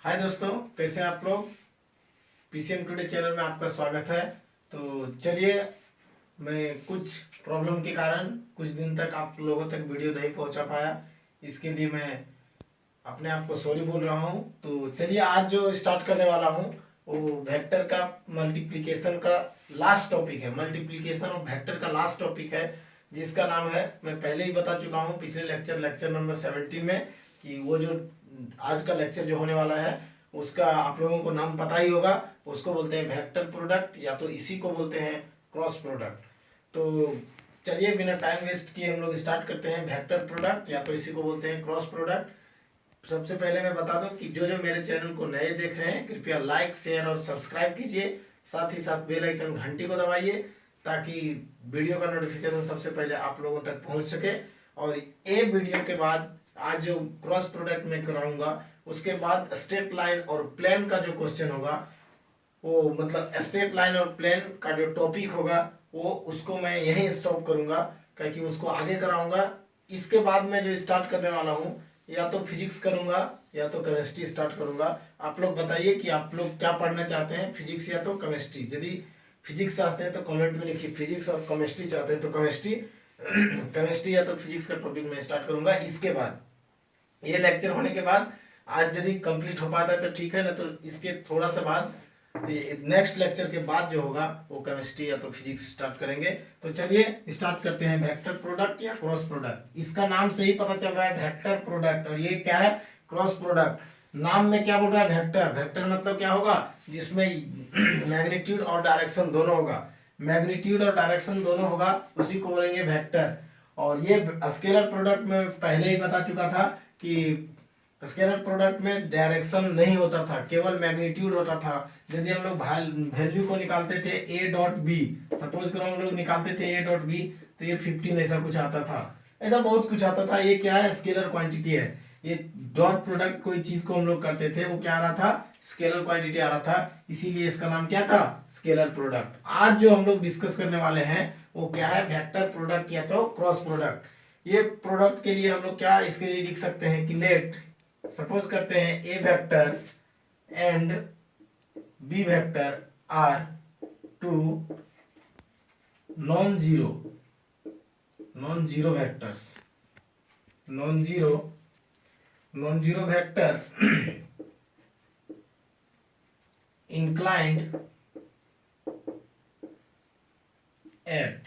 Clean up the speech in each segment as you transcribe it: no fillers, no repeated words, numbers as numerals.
हाय दोस्तों, कैसे हैं आप लोग। पीसीएम टुडे चैनल में आपका स्वागत है। तो चलिए, मैं कुछ प्रॉब्लम के कारण कुछ दिन तक आप लोगों तक वीडियो नहीं पहुंचा पाया, इसके लिए मैं अपने आप को सॉरी बोल रहा हूं। तो चलिए, आज जो स्टार्ट करने वाला हूं वो वेक्टर का मल्टीप्लिकेशन का लास्ट टॉपिक है। मल्टीप्लिकेशन और वेक्टर का लास्ट टॉपिक है, जिसका नाम है, मैं पहले ही बता चुका हूं पिछले लेक्चर नंबर 17 में, कि वो जो आज का लेक्चर जो होने वाला है उसका आप लोगों को नाम पता ही होगा। उसको बोलते हैं वेक्टर प्रोडक्ट, या तो इसी को बोलते हैं क्रॉस प्रोडक्ट। तो चलिए, बिना टाइम वेस्ट किए हम लोग स्टार्ट करते हैं। वेक्टर प्रोडक्ट या तो इसी को बोलते हैं क्रॉस प्रोडक्ट। सबसे पहले मैं बता दूं कि जो जो मेरे चैनल को नए देख रहे हैं, कृपया लाइक, शेयर और सब्सक्राइब कीजिए। साथ ही साथ बेल आइकन घंटी को दबाइए, ताकि वीडियो का नोटिफिकेशन सबसे पहले आप लोगों तक पहुंच सके। और ये वीडियो के बाद आज जो क्रॉस प्रोडक्ट में कराऊंगा, उसके बाद स्ट्रेट लाइन और प्लेन का जो क्वेश्चन होगा, वो मतलब स्ट्रेट लाइन और प्लेन का जो टॉपिक होगा वो उसको मैं यहीं स्टॉप करूंगा, क्योंकि उसको आगे कराऊंगा। इसके बाद मैं जो स्टार्ट करने वाला हूँ, या तो फिजिक्स करूंगा या तो केमिस्ट्री स्टार्ट करूंगा। आप लोग बताइए कि आप लोग क्या पढ़ना चाहते हैं, फिजिक्स या तो केमिस्ट्री। यदि फिजिक्स चाहते हैं तो कमेंट में लिखिए फिजिक्स, और केमिस्ट्री चाहते हैं तो केमिस्ट्री। केमिस्ट्री या तो फिजिक्स का टॉपिक मैं स्टार्ट करूंगा। इसके बाद ये लेक्चर होने के बाद आज यदि कंप्लीट हो पाता है तो ठीक है, ना तो इसके थोड़ा सा बाद नेक्स्ट लेक्चर के बाद जो होगा वो केमिस्ट्री या तो फिजिक्स स्टार्ट करेंगे। तो चलिए स्टार्ट करते हैं। वेक्टर प्रोडक्ट या क्रॉस प्रोडक्ट, इसका नाम से ही पता चल रहा है वेक्टर प्रोडक्ट, और ये क्या है, क्रॉस प्रोडक्ट। नाम में क्या बोल रहा है, वेक्टर। वेक्टर मतलब क्या होगा, जिसमें मैग्नीट्यूड और डायरेक्शन दोनों होगा। मैग्नीट्यूड और डायरेक्शन दोनों होगा, उसी को बोलेंगे वेक्टर। और ये स्केलर प्रोडक्ट में पहले ही बता चुका था कि स्केलर प्रोडक्ट में डायरेक्शन नहीं होता था, केवल मैग्नीट्यूड होता था। यदि हम लोग वैल्यू को निकालते थे ए डॉट बी, सपोज करो हम लोग निकालते थे ए डॉट बी, तो ये 15 ऐसा कुछ आता था, ऐसा बहुत कुछ आता था। ये क्या है, स्केलर क्वांटिटी है। ये डॉट प्रोडक्ट कोई चीज को हम लोग करते थे, वो क्या आ रहा था, स्केलर क्वांटिटी आ रहा था, इसीलिए इसका नाम क्या था, स्केलर प्रोडक्ट। आज जो हम लोग डिस्कस करने वाले हैं वो क्या है, वेक्टर प्रोडक्ट या तो क्रॉस प्रोडक्ट। ये प्रोडक्ट के लिए हम लोग क्या इसके लिए लिख सकते हैं कि लेट सपोज करते हैं A vector and B vector are two non zero vectors. Non zero vector inclined at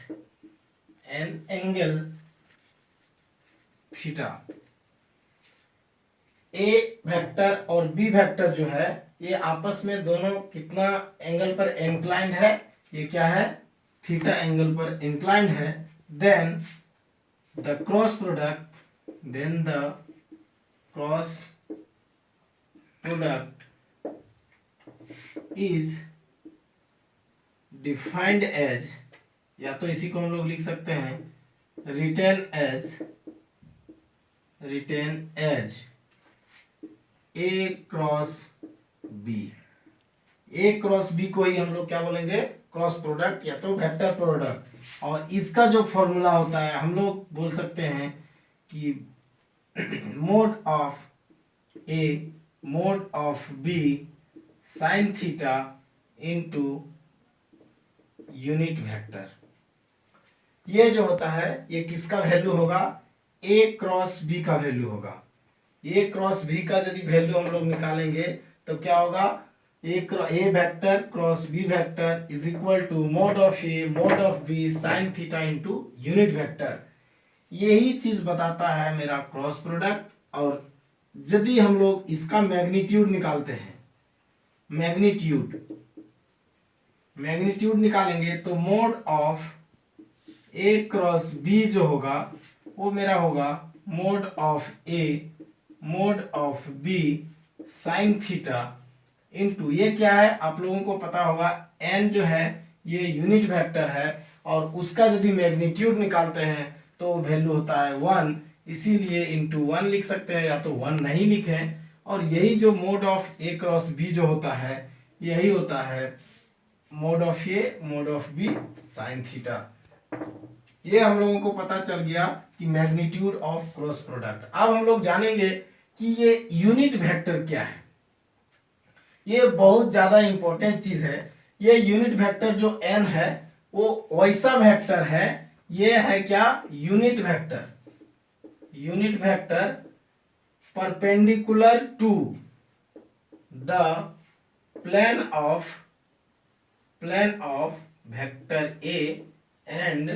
an angle theta. A vector और बी वेक्टर जो है, ये आपस में दोनों कितना एंगल पर इंक्लाइंड है, ये क्या है, थीटा एंगल पर इंक्लाइंड है। Then the cross product is defined as, या तो इसी को हम लोग लिख सकते हैं written as A cross B. A cross B को ही हम लोग क्या बोलेंगे, क्रॉस प्रोडक्ट या तो वेक्टर प्रोडक्ट। और इसका जो फॉर्मूला होता है, हम लोग बोल सकते हैं कि mod of B sine theta into unit vector. ये जो होता है, ये किसका वैल्यू होगा, ए क्रॉस बी का वैल्यू होगा। ए क्रॉस बी का यदि वैल्यू हम लोग निकालेंगे तो क्या होगा, A vector cross B vector is equal to mod of B sine theta into unit vector. यही चीज बताता है मेरा क्रॉस प्रोडक्ट। और यदि हम लोग इसका मैग्नीट्यूड निकालते हैं, मैग्नीट्यूड निकालेंगे तो mod of A cross B जो होगा वो मेरा होगा mod of B sine theta into, ये क्या है आप लोगों को पता होगा, एन जो है ये यूनिट वेक्टर है, और उसका यदि मैग्नीट्यूड निकालते हैं तो वैल्यू होता है 1, इसीलिए इनटू 1 लिख सकते हैं, या तो 1 नहीं लिखें। और यही जो mod of A cross B जो होता है, यही होता है mod of A mod of B sine theta. ये हम लोगों को पता चल गया कि मैग्नीट्यूड ऑफ क्रॉस प्रोडक्ट। अब हम लोग जानेंगे कि ये यूनिट वेक्टर क्या है। ये बहुत ज्यादा इंपॉर्टेंट चीज है। ये यूनिट वेक्टर जो n है वो वैसा वेक्टर है, ये है क्या, unit vector, unit vector perpendicular to the plane of vector A and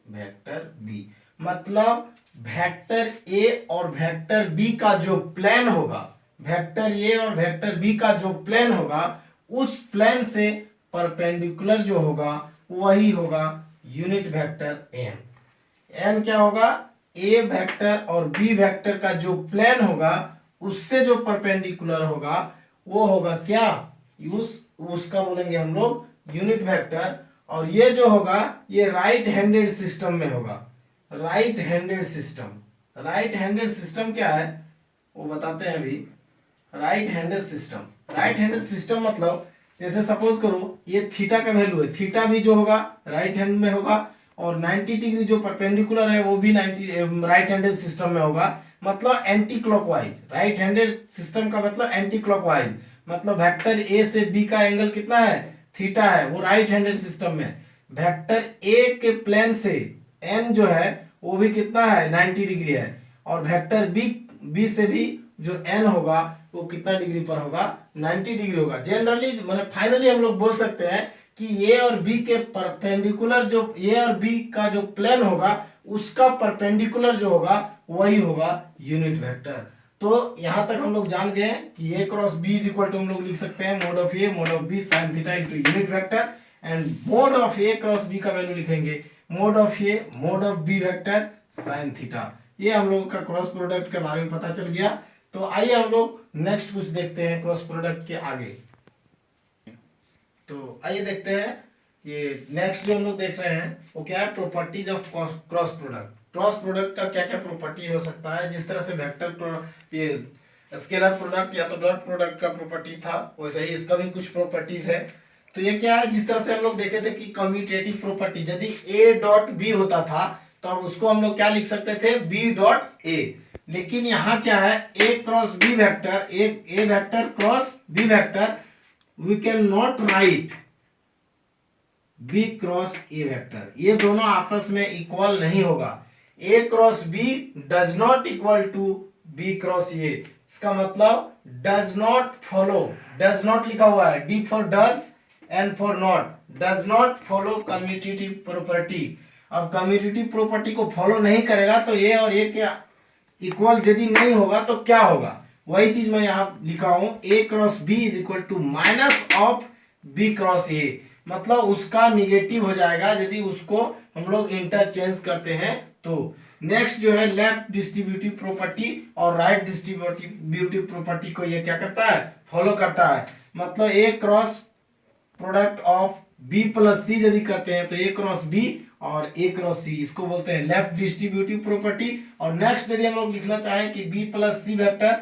vector B. मतलब वेक्टर ए और वेक्टर बी का जो प्लेन होगा, वेक्टर ए और वेक्टर बी का जो प्लेन होगा, उस प्लेन से परपेंडिकुलर जो होगा वही होगा यूनिट वेक्टर एन। एन क्या होगा, ए वेक्टर और बी वेक्टर का जो प्लेन होगा उससे जो परपेंडिकुलर होगा वो होगा क्या, उसका बोलेंगे हम लोग यूनिट वेक्टर। और ये जो होगा ये राइट हैंडेड सिस्टम में होगा, right handed system. Right handed system क्या है वो बताते हैं अभी। Right handed system, right handed system मतलब जैसे सपोज करो ये थीटा का वैल्यू है, थीटा भी जो होगा राइट हैंड में होगा और 90 डिग्री जो परपेंडिकुलर है वो भी 90 राइट हैंडेड सिस्टम में होगा, मतलब anti clockwise. Right handed system का मतलब एंटी क्लॉकवाइज, मतलब वेक्टर ए से बी का एंगल कितना है, थीटा है, वो राइट हैंडेड सिस्टम में। वेक्टर ए के प्लेन से एन जो है वो भी कितना है, 90 डिग्री है, और वेक्टर बी से भी जो एन होगा वो कितना डिग्री पर होगा, 90 डिग्री होगा। जनरली मतलब फाइनली हम लोग बोल सकते हैं कि ए और बी के परपेंडिकुलर, जो ए और बी का जो प्लेन होगा उसका परपेंडिकुलर जो होगा वही होगा यूनिट वेक्टर। तो यहां तक हम लोग जान गए कि A cross B is equal to हम लोग लिख सकते हैं mod of A mod of B sine theta into unit vector, and mod of A cross B का वैल्यू लिखेंगे mod of A mod of B vector sine theta. ये हम लोग का क्रॉस प्रोडक्ट के बारे में पता चल गया। तो आइए हम लोग नेक्स्ट कुछ देखते हैं क्रॉस प्रोडक्ट के आगे। तो आइए देखते हैं ये नेक्स्ट जो हम लोग देख रहे हैं वो क्या है, properties of cross product. Cross product का क्या क्या प्रॉपर्टी हो सकता है, जिस तरह से वेक्टर ये स्केलर प्रोडक्ट या तो डॉट प्रोडक्ट का प्रॉपर्टी था वैसे ही इसका भी कुछ प्रॉपर्टीज है। तो ये क्या है, जिस तरह से हम लोग देखे थे कि कम्यूटेटिव प्रॉपर्टी, यदि ए डॉट बी होता था तो अब उसको हम लोग क्या लिख सकते थे, बी डॉट ए। लेकिन यहाँ क्या है, A cross B vector, A vector cross B vector, we can not write B cross A vector. ये दोनों आपस में इक्वल नहीं होगा। A cross B does not equal to B cross A. इसका मतलब does not follow, does not लिखा हुआ है, D for does and for not, does not follow commutative property. अब कम्यूटेटिव प्रॉपर्टी को फॉलो नहीं करेगा तो ए और ए के इक्वल यदि नहीं होगा तो क्या होगा, वही चीज मैं यहाँ लिखा हूं, A cross B is equal to minus of B cross A. मतलब उसका निगेटिव हो जाएगा यदि उसको हम लोग इंटरचेंज करते हैं तो। नेक्स्ट जो है लेफ्ट डिस्ट्रीब्यूटिव प्रॉपर्टी और राइट डिस्ट्रीब्यूटिव प्रॉपर्टी को ये क्या करता है, फॉलो करता है। मतलब A cross product of B plus C यदि करते हैं तो ए क्रॉस बी और ए क्रॉस सी, इसको बोलते हैं लेफ्ट डिस्ट्रीब्यूटिव प्रॉपर्टी। और नेक्स्ट यदि हम लोग लिखना चाहें कि B plus C vector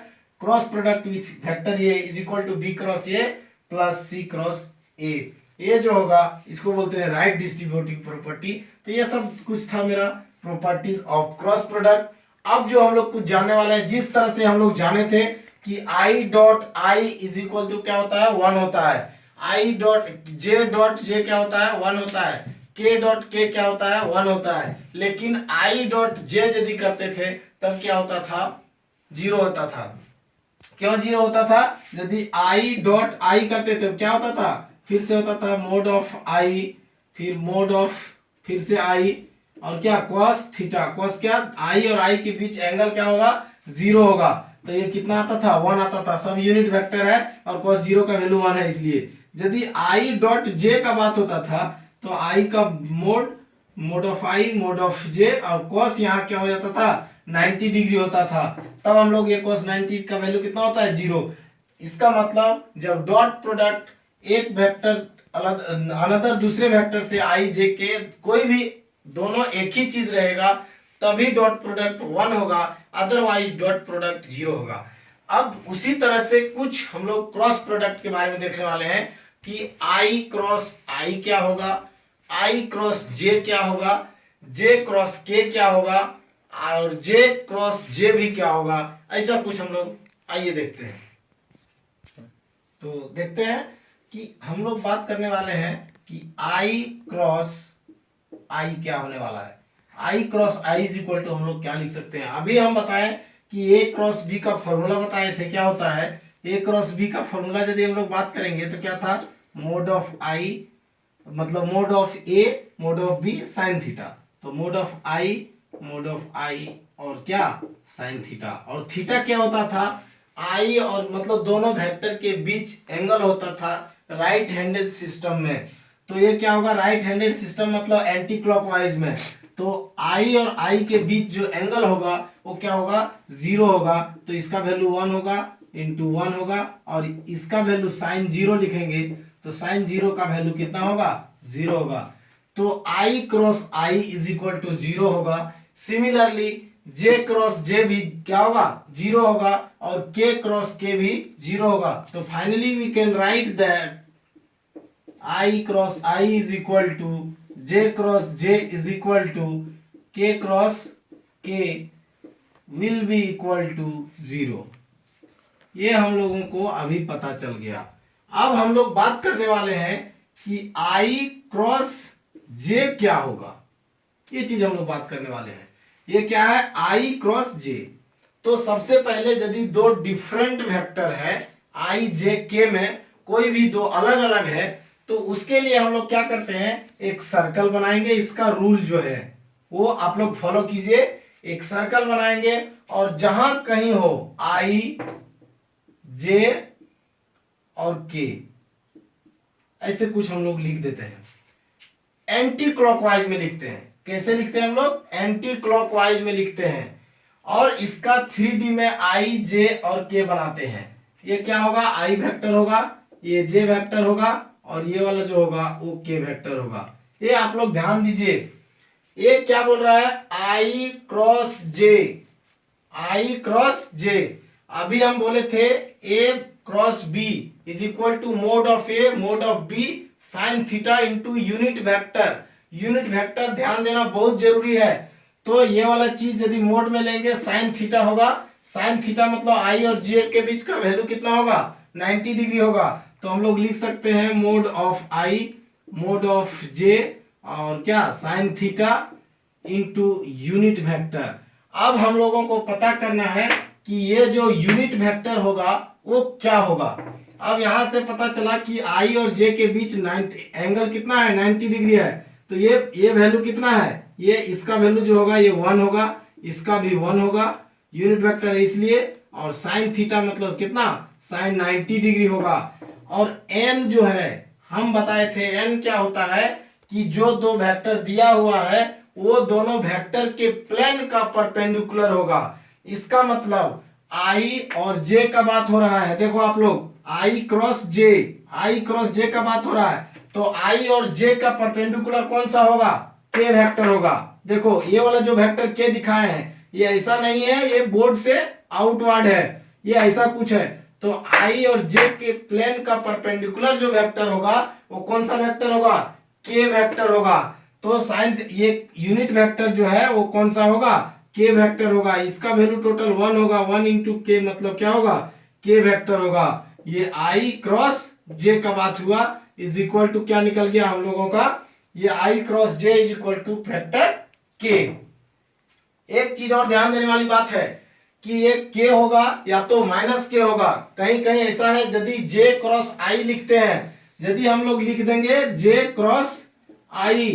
cross product with vector A is equal to B cross A plus C cross A, ये जो होगा इसको बोलते हैं राइट डिस्ट्रीब्यूटिव प्रॉपर्टी। तो ये सब कुछ था मेरा प्रॉपर्टीज ऑफ क्रॉस प्रोडक्ट। अब जो हम लोग कुछ जानने वाले हैं, जिस तरह से हम लोग जाने थे कि I dot I is equal to क्या होता है, 1 होता है, आई डॉट जे क्या होता है, 1 होता है, के डॉट के क्या होता है, 1 होता है। लेकिन आई डॉट जे यदि करते थे तब क्या होता था, 0 होता था। क्यों 0 होता था, यदि आई डॉट आई करते थे क्या होता था, फिर से होता था मोड ऑफ आई, फिर मोड ऑफ फिर से आई, और क्या कॉस थीटा, कॉस क्या, आई और आई के बीच एंगल क्या होगा, 0 होगा। तो ये कितना आता था, 1 आता था। सब यूनिट वेक्टर है और कॉस 0 का वैल्यू 1 है, इसलिए यदि आई डॉट जे का बात होता था तो आई का mod of I mod of J, और कॉस यहाँ क्या हो जाता था, 90 डिग्री होता था। तब हम लोग ये cos 90 का वैल्यू कितना होता है, 0। इसका मतलब जब डॉट प्रोडक्ट एक वेक्टर अनदर दूसरे वेक्टर से आई जे के कोई भी दोनों एक ही चीज रहेगा तभी डॉट प्रोडक्ट 1 होगा, अदरवाइज डॉट प्रोडक्ट 0 होगा। अब उसी तरह से कुछ हम लोग क्रॉस प्रोडक्ट के बारे में देखने वाले हैं कि आई क्रॉस आई क्या होगा, आई क्रॉस जे क्या होगा, जे क्रॉस के क्या होगा, और जे क्रॉस जे भी क्या होगा। ऐसा कुछ हम लोग आइए देखते हैं। तो देखते हैं कि हम लोग बात करने वाले हैं कि आई क्रॉस आई क्या होने वाला है। I cross I is equal to हम लोग क्या लिख सकते हैं। अभी हम बताएं कि ए क्रॉस बी का फॉर्मूला बताए थे, क्या होता है ए क्रॉस बी का फॉर्मूला। यदि हम लोग बात करेंगे तो क्या था, मोड ऑफ आई मतलब mod of A mod of B sine theta. तो मोड ऑफ आई और क्या साइन थीटा, और थीटा क्या होता था आई और मतलब दोनों वेक्टर के बीच एंगल होता था राइट हैंडेड सिस्टम में। तो ये क्या होगा, राइट हैंडेड सिस्टम मतलब एंटी क्लॉकवाइज में। तो आई और आई के बीच जो एंगल होगा वो क्या होगा, 0 होगा। तो इसका वैल्यू 1 होगा इंटू 1 होगा, और इसका वैल्यू साइन 0 लिखेंगे तो साइन 0 का वैल्यू कितना होगा, 0 होगा। तो I cross I is equal to 0 होगा। सिमिलरली जे क्रॉस जे भी क्या होगा, 0 होगा, और के क्रॉस के भी 0 होगा। तो finally we can write that I cross I is equal to J cross J is equal to K cross K will be equal to 0। ये हम लोगों को अभी पता चल गया। अब हम लोग बात करने वाले हैं कि आई क्रॉस जे क्या होगा, ये चीज हम लोग बात करने वाले हैं। ये क्या है, आई क्रॉस जे। तो सबसे पहले यदि दो डिफरेंट वेक्टर है आई जे के में, कोई भी दो अलग अलग है, तो उसके लिए हम लोग क्या करते हैं, एक सर्कल बनाएंगे। इसका रूल जो है वो आप लोग फॉलो कीजिए। एक सर्कल बनाएंगे और जहां कहीं हो आई जे और के, ऐसे कुछ हम लोग लिख देते हैं। एंटी क्लॉकवाइज में लिखते हैं। कैसे लिखते हैं हम लोग, एंटी क्लॉकवाइज में लिखते हैं। और इसका 3D में आई जे और के बनाते हैं। ये क्या होगा, आई वेक्टर होगा, ये जे वेक्टर होगा, और ये वाला जो होगा वो के वेक्टर होगा। ये आप लोग ध्यान दीजिए। ये क्या बोल रहा है, I cross J, I cross जे। अभी हम बोले थे A cross B is equal to mod of A mod of B sine theta into unit vector. Unit vector ध्यान देना बहुत जरूरी है। तो ये वाला चीज यदि मोड में लेंगे साइन थीटा होगा। साइन थीटा मतलब आई और जे के बीच का वैल्यू कितना होगा, 90 डिग्री होगा। तो हम लोग लिख सकते हैं mod of I mod of J और क्या sine theta into unit vector. अब हम लोगों को पता करना है कि ये जो यूनिट वेक्टर होगा वो क्या होगा। अब यहां से पता चला कि आई और जे के बीच 90 एंगल कितना है, 90 डिग्री है। तो ये वैल्यू कितना है, ये इसका वैल्यू जो होगा ये 1 होगा, इसका भी 1 होगा, यूनिट वेक्टर है इसलिए। और साइन थीटा मतलब कितना, साइन 90 डिग्री होगा। और एन जो है हम बताए थे, एन क्या होता है कि जो दो वेक्टर दिया हुआ है वो दोनों वेक्टर के प्लेन का परपेंडिकुलर होगा। इसका मतलब आई और जे का बात हो रहा है। देखो आप लोग, आई क्रॉस जे का बात हो रहा है। तो आई और जे का परपेंडिकुलर कौन सा होगा, के वेक्टर होगा। देखो ये वाला जो वेक्टर के दिखाए हैं ये ऐसा नहीं है, ये बोर्ड से आउटवर्ड है, ये ऐसा कुछ है। तो आई और जे के प्लेन का परपेंडिकुलर जो वेक्टर होगा वो कौन सा वेक्टर होगा, के वेक्टर होगा। तो साइन ये यूनिट वेक्टर जो है वो कौन सा होगा, के वेक्टर होगा। इसका वैल्यू टोटल 1 होगा, 1 इंटू के मतलब क्या होगा, के वेक्टर होगा। ये आई क्रॉस जे का बात हुआ इज इक्वल टू क्या निकल गया हम लोगों का, ये I cross J is equal to factor के। एक चीज और ध्यान देने वाली बात है कि ये के होगा या तो माइनस के होगा। कहीं कहीं ऐसा है यदि जे क्रॉस आई लिखते हैं, यदि हम लोग लिख देंगे जे क्रॉस आई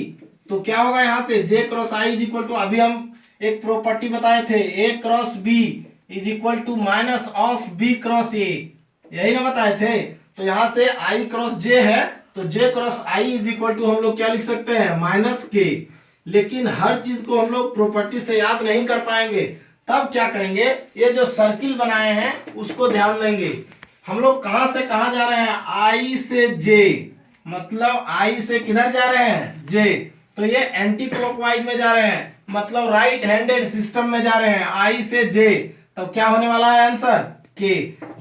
तो क्या होगा, यहां से J cross I is equal to, अभी हम एक प्रॉपर्टी बताए थे A cross B is equal to minus of B cross A, यही ना बताए थे। तो यहां से आई क्रॉस जे है तो J cross I is equal to हम लोग क्या लिख सकते हैं, माइनस के। लेकिन हर चीज को हम लोग प्रॉपर्टी से याद नहीं कर पाएंगे, तब क्या करेंगे, ये जो सर्किल बनाए हैं उसको ध्यान देंगे। हम लोग कहां से कहां जा रहे हैं, आई से जे, मतलब आई से किधर जा रहे हैं, जे। तो ये एंटी क्लॉकवाइज में जा रहे हैं, मतलब राइट हैंडेड सिस्टम में जा रहे हैं, आई से जे। तो क्या होने वाला है आंसर, के।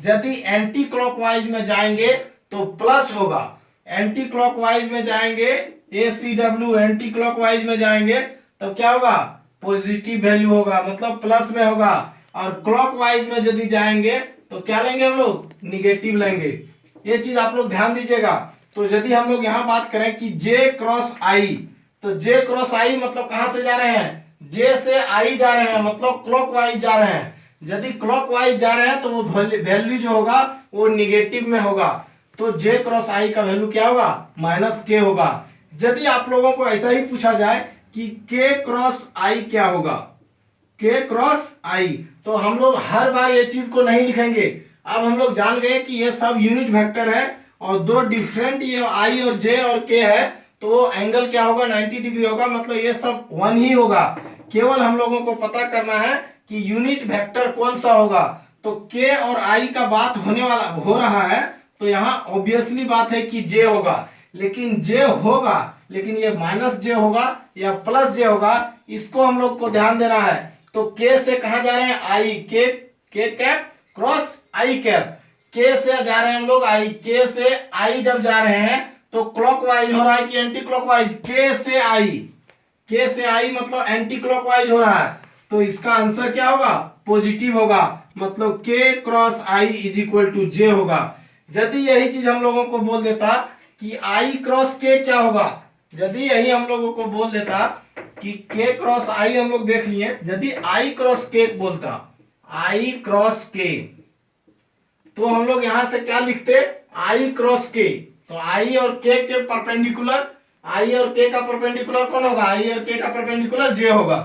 यदि एंटी क्लॉकवाइज में जाएंगे तो प्लस होगा, एंटी क्लॉकवाइज में जाएंगे ACW एंटी क्लॉकवाइज में जाएंगे तो क्या होगा, पॉजिटिव वैल्यू होगा, मतलब प्लस में होगा। और क्लॉकवाइज में यदि जाएंगे तो क्या लेंगे हम लोग, निगेटिव लेंगे। ये चीज आप लोग ध्यान दीजिएगा। तो यदि हम लोग यहाँ बात करें कि J क्रॉस I, तो J क्रॉस I मतलब कहां से जा रहे हैं, J से I जा रहे हैं, मतलब क्लॉकवाइज जा रहे हैं। यदि क्लॉकवाइज जा रहे हैं तो वो वैल्यू जो होगा वो निगेटिव में होगा, तो J क्रॉस I का वैल्यू क्या होगा, -K होगा। यदि आप लोगों को ऐसा ही पूछा जाए कि K क्रॉस I क्या होगा, K क्रॉस I, तो हम लोग हर बार ये चीज को नहीं लिखेंगे। अब हम लोग जान गए कि ये सब यूनिट वेक्टर है और दो डिफरेंट ये I और J और K है, तो वो एंगल क्या होगा, 90 डिग्री होगा, मतलब ये सब वन ही होगा। केवल हम लोगों को पता करना है कि यूनिट वेक्टर कौन सा होगा। तो K और I का बात होने वाला हो रहा है, तो यहाँ ऑब्वियसली बात है कि J होगा, लेकिन J होगा, लेकिन ये -J होगा या +J होगा, इसको हम लोग को ध्यान देना है। तो K से कहां जा रहे हैं, I, K cap cross I cap, K से जा रहे हैं हम लोग I, K से I जब जा रहे हैं तो क्लॉकवाइज हो रहा है कि एंटी क्लॉकवाइज, K से I मतलब एंटी क्लॉकवाइज हो रहा है, तो इसका आंसर क्या होगा, पॉजिटिव होगा, मतलब K cross I is equal to J होगा। यदि यही चीज हम लोगों को बोल देता कि I क्रॉस K क्या होगा, यदि यही हम लोगों को बोल देता कि K क्रॉस I, हम लोग देख लिए, यदि I क्रॉस K बोलता, I क्रॉस K, तो हम लोग यहां से क्या लिखते, I क्रॉस K, तो I और K के परपेंडिकुलर, I और K का परपेंडिकुलर कौन होगा, I और K का परपेंडिकुलर J होगा,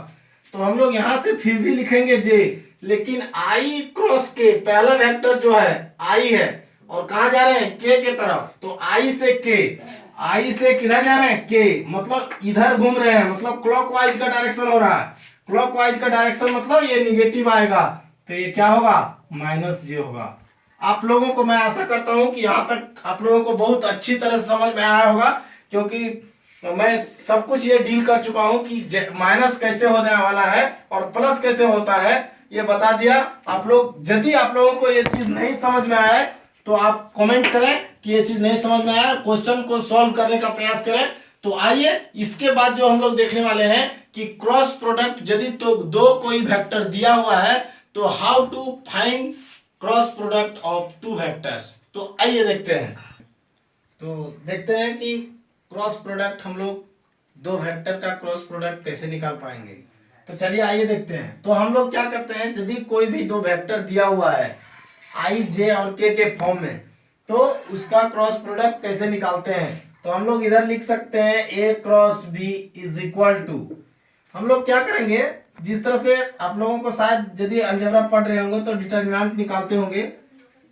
तो हम लोग यहां से फिर भी लिखेंगे J, लेकिन I क्रॉस K पहला वेक्टर जो है I है और कहां जा रहे हैं, K के तरफ, तो I से किधर जा रहे हैं, K, मतलब इधर घूम रहे हैं, मतलब क्लॉकवाइज का डायरेक्शन हो रहा है, क्लॉकवाइज का डायरेक्शन मतलब ये निगेटिव आएगा, तो ये क्या होगा, -J होगा। आप लोगों को मैं आशा करता हूं कि यहाँ तक आप लोगों को बहुत अच्छी तरह से समझ में आया होगा, क्योंकि मैं सब कुछ ये डील कर चुका हूं कि माइनस कैसे होने वाला है और प्लस कैसे होता है, ये बता दिया आप लोग। यदि आप लोगों को ये चीज नहीं समझ में आया तो आप कमेंट करें कि ये चीज नहीं समझ में आया, क्वेश्चन को सॉल्व करने का प्रयास करें। तो आइए इसके बाद जो हम लोग देखने वाले हैं कि क्रॉस प्रोडक्ट, यदि तो दो कोई वेक्टर दिया हुआ है तो how to find cross product of two vectors. तो आइए देखते हैं, तो देखते हैं कि क्रॉस प्रोडक्ट हम लोग दो वेक्टर का क्रॉस प्रोडक्ट कैसे निकाल पाएंगे। तो चलिए आइए देखते हैं। तो हम लोग क्या करते हैं, यदि कोई भी दो वेक्टर दिया हुआ है I, J और K के फॉर्म में, तो उसका क्रॉस प्रोडक्ट कैसे निकालते हैं। तो हम लोग इधर लिख सकते हैं A cross B is equal to, हम लोग क्या करेंगे, जिस तरह से आप लोगों को शायद यदि अलजेब्रा पढ़ रहे होंगे तो डिटरमिनेंट निकालते होंगे,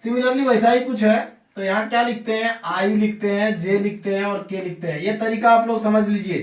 सिमिलरली वैसा ही कुछ है। तो यहाँ क्या लिखते हैं, I लिखते हैं, J लिखते हैं और K लिखते हैं, ये तरीका आप लोग समझ लीजिए।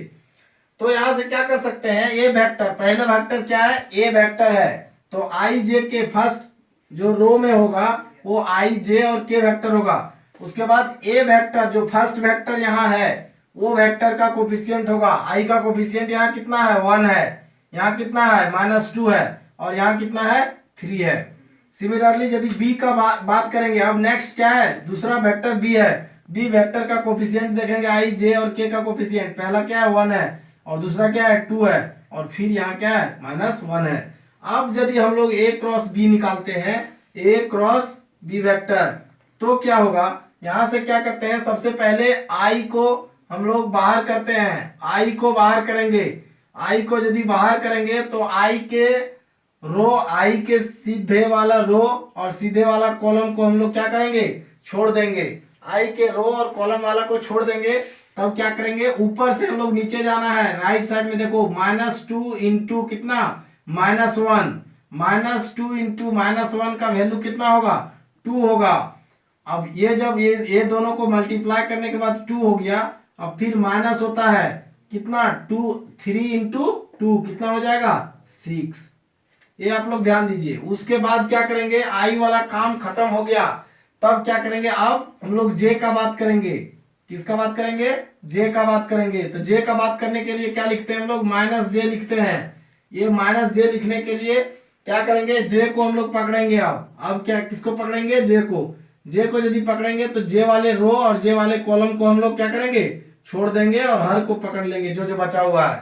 तो यहाँ से क्या कर सकते हैं, ए वेक्टर, पहला वेक्टर क्या है, ए वेक्टर है, तो I J के फर्स्ट जो रो में होगा वो I J और K वेक्टर होगा। उसके बाद ए वेक्टर जो फर्स्ट वेक्टर यहाँ है वो वेक्टर का कोफिशिएंट होगा, I का कोफिशिएंट यहाँ कितना है, 1 है, यहाँ कितना है, -2 है, और यहाँ कितना है, 3 है। सिमिलरली यदि B का बात करेंगे, अब नेक्स्ट क्या है, दूसरा वेक्टर B है, B वेक्टर का कोफिशिएंट देखेंगे, I J और K का कोफिशिएंट, पहला क्या है 1 है और दूसरा क्या है 2 है, और फिर यहाँ क्या है -1 है। अब यदि हम लोग A क्रॉस B निकालते हैं, A क्रॉस B वेक्टर, तो क्या होगा, यहाँ से क्या करते हैं, सबसे पहले I को हम लोग बाहर करते हैं, I को बाहर करेंगे, I को यदि बाहर करेंगे तो I के रो, I के सीधे वाला रो और सीधे वाला कॉलम को हम लोग क्या करेंगे, छोड़ देंगे, I के रो और कॉलम वाला को छोड़ देंगे। तब क्या करेंगे, ऊपर से हम लोग नीचे जाना है, राइट साइड में देखो, -2 इंटू कितना, -1, -2 इंटू -1 का वैल्यू कितना होगा, 2 होगा। अब ये जब ये दोनों को मल्टीप्लाई करने के बाद 2 हो गया, अब फिर माइनस होता है कितना, 3 इंटू 2 कितना हो जाएगा, 6। ये आप लोग ध्यान दीजिए। उसके बाद क्या करेंगे, I वाला काम खत्म हो गया, तब क्या करेंगे, अब हम लोग J का बात करेंगे, किसका बात करेंगे, J का बात करेंगे। तो J का बात करने के लिए क्या लिखते हैं हम लोग, -J लिखते हैं। ये -J लिखने के लिए क्या करेंगे, J को हम लोग पकड़ेंगे। अब क्या, किसको पकड़ेंगे, J को यदि पकड़ेंगे तो J वाले रो और J वाले कॉलम को हम लोग क्या करेंगे, छोड़ देंगे और हर को पकड़ लेंगे जो जो बचा हुआ है।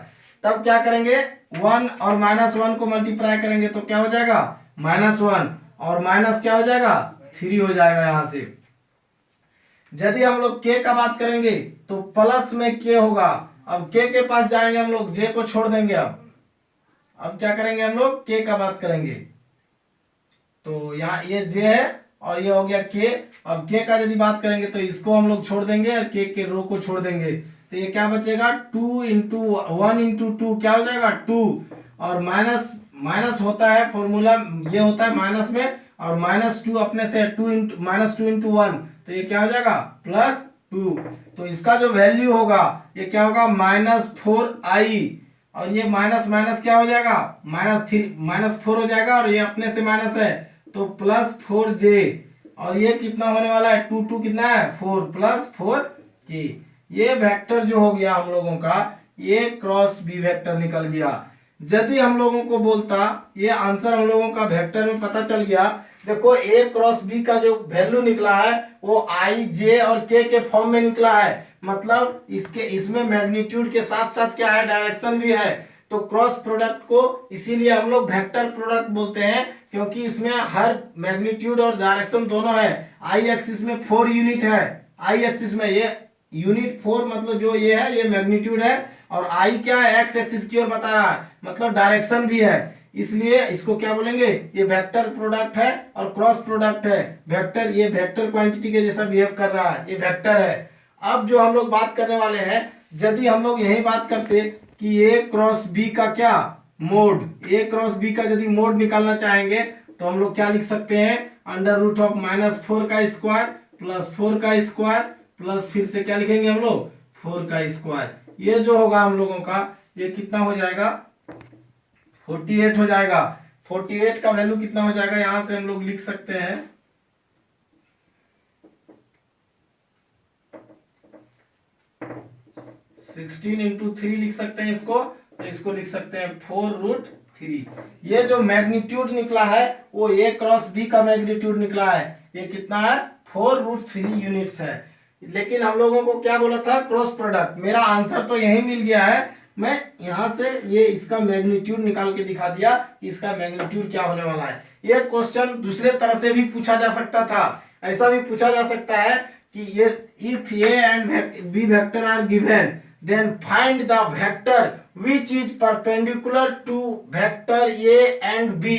तब क्या करेंगे, 1 और -1 को मल्टीप्लाई करेंगे तो क्या हो जाएगा, -1 और माइनस क्या हो जाएगा, 3 हो जाएगा यहाँ से। यदि हम लोग के का बात करेंगे तो प्लस में के होगा। अब के पास जाएंगे हम लोग, जे को छोड़ देंगे। अब क्या करेंगे हम लोग, के का बात करेंगे तो यहाँ ये जे है और ये हो गया के। अब के का यदि बात करेंगे तो इसको हम लोग छोड़ देंगे और के रो को छोड़ देंगे, तो ये क्या बचेगा 2 इंटू 1 इंटू 2 क्या हो जाएगा 2, और माइनस होता है फॉर्मूला, ये होता है माइनस में, और -2 अपने से -2 इंटू 1, तो ये क्या हो जाएगा +2। तो इसका जो वैल्यू होगा ये क्या होगा -4i, और ये माइनस क्या हो जाएगा -4 हो जाएगा, और ये अपने से माइनस है तो +4j, और ये कितना होने वाला है 2 कितना है 4 +4k। ये वेक्टर जो हो गया हम लोगों का, ये क्रॉस बी वेक्टर निकल गया। यदि हम लोगों को बोलता ये आंसर हम लोगों का वेक्टर में पता चल गया, देखो ए क्रॉस बी का जो वैल्यू निकला है वो आई जे और के फॉर्म में निकला है, मतलब इसमें मैग्नीट्यूड के साथ साथ क्या है डायरेक्शन भी है। तो क्रॉस प्रोडक्ट को इसीलिए हम लोग वेक्टर प्रोडक्ट बोलते हैं, क्योंकि इसमें हर मैग्नीट्यूड और डायरेक्शन दोनों है। आई एक्सिस में 4 यूनिट है, आई एक्सिस में ये यूनिट 4 मतलब जो ये है ये मैग्नीट्यूड है, और आई क्या है एक्स एक्सिस की ओर बता रहा है, मतलब डायरेक्शन भी है, इसलिए इसको क्या बोलेंगे ये वेक्टर प्रोडक्ट है और क्रॉस प्रोडक्ट है। वेक्टर ये वेक्टर क्वांटिटी के जैसा बिहेव कर रहा है, ये वेक्टर है। अब जो हम लोग बात करने वाले हैं, यदि हम लोग यही बात करते कि ए क्रॉस बी का क्या मोड, ए क्रॉस बी का यदि मोड निकालना चाहेंगे तो हम लोग क्या लिख सकते हैं √(-4 का स्क्वायर प्लस 4 का स्क्वायर प्लस फिर से क्या लिखेंगे हम लोग 4 का स्क्वायर। ये जो होगा हम लोगों का ये कितना हो जाएगा 48 हो जाएगा। 48 का वैल्यू कितना हो जाएगा यहां से हम लोग लिख सकते हैं 16 इंटू 3 लिख सकते हैं इसको, तो इसको लिख सकते हैं 4√3। ये जो मैग्नीट्यूड निकला है वो ए क्रॉस बी का मैग्नीट्यूड निकला है, ये कितना है 4√3 यूनिट्स है। लेकिन हम लोगों को क्या बोला था क्रॉस प्रोडक्ट, मेरा आंसर तो यही मिल गया है। मैं यहां से ये इसका मैग्नीट्यूड निकाल के दिखा दिया कि इसका मैग्नीट्यूड क्या होने वाला है। ये क्वेश्चन दूसरे तरह से भी पूछा जा सकता था, ऐसा भी पूछा जा सकता है कि ये if A and B vector are given then find the vector which is perpendicular to vector A and B।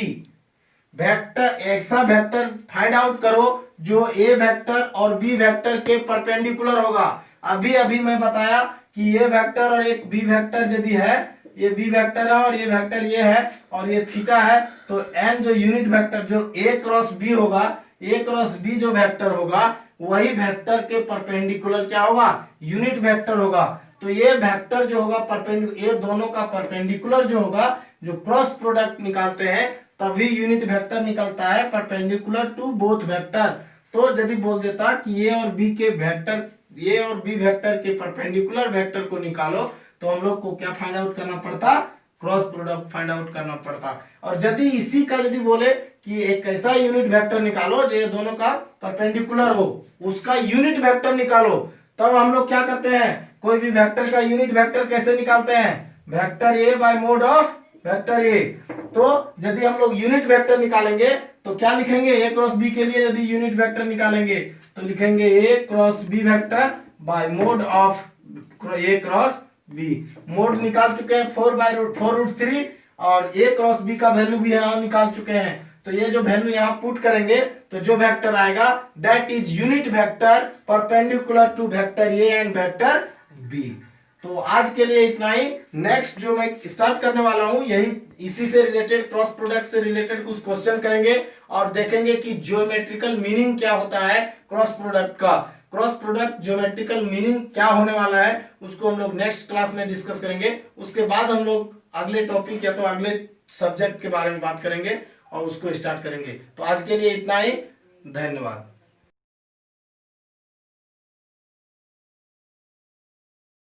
Vector ऐसा वेक्टर फाइंड आउट करो जो A वेक्टर और B वेक्टर के परपेंडिकुलर होगा। अभी मैं बताया कि ये वेक्टर और एक B वेक्टर यदि है, ये B वेक्टर है और ये वेक्टर ये है और ये थीटा है, तो n जो यूनिट वेक्टर जो A क्रॉस B होगा, A क्रॉस B जो वेक्टर होगा वही वेक्टर के परपेंडिकुलर क्या होगा यूनिट वेक्टर होगा। तो ये वेक्टर जो होगा परपेंडिकुलर, ये दोनों का परपेंडिकुलर जो होगा, जो क्रॉस प्रोडक्ट निकालते हैं तभी यूनिट वेक्टर निकलता है परपेंडिकुलर टू बोथ वेक्टर। तो यदि बोल देता कि ए और बी के वेक्टर, ए और बी वेक्टर के परपेंडिकुलर वेक्टर को निकालो, तो हम लोग को क्या फाइंड आउट करना पड़ता क्रॉस प्रोडक्ट फाइंड आउट करना पड़ता। और यदि इसी का यदि बोले कि एक ऐसा यूनिट वेक्टर निकालो जो ये दोनों का परपेंडिकुलर हो, उसका यूनिट वेक्टर निकालो, तब हम लोग क्या करते हैं कोई भी वेक्टर का यूनिट वेक्टर कैसे निकालते हैं vector A by mod of vector A. तो यदि हम लोग यूनिट वेक्टर निकालेंगे तो क्या लिखेंगे ए क्रॉस बी के लिए यदि यूनिट वेक्टर निकालेंगे तो लिखेंगे A cross B vector by mod of A cross B. Mod निकाल चुके हैं 4/4√3 और ए क्रॉस बी का वैल्यू भी यहां निकाल चुके हैं। तो ये जो वैल्यू यहां पुट करेंगे तो जो वेक्टर आएगा that is unit vector perpendicular to vector A and vector B. तो आज के लिए इतना ही। नेक्स्ट जो मैं स्टार्ट करने वाला हूं यही इसी से रिलेटेड क्रॉस प्रोडक्ट से रिलेटेड कुछ क्वेश्चन करेंगे और देखेंगे कि ज्योमेट्रिकल मीनिंग क्या होता है क्रॉस प्रोडक्ट का। क्रॉस प्रोडक्ट ज्योमेट्रिकल मीनिंग क्या होने वाला है उसको हम लोग नेक्स्ट क्लास में डिस्कस करेंगे। उसके बाद हम लोग अगले टॉपिक या तो अगले सब्जेक्ट के बारे में बात करेंगे और उसको स्टार्ट करेंगे। तो आज के लिए इतना ही, धन्यवाद।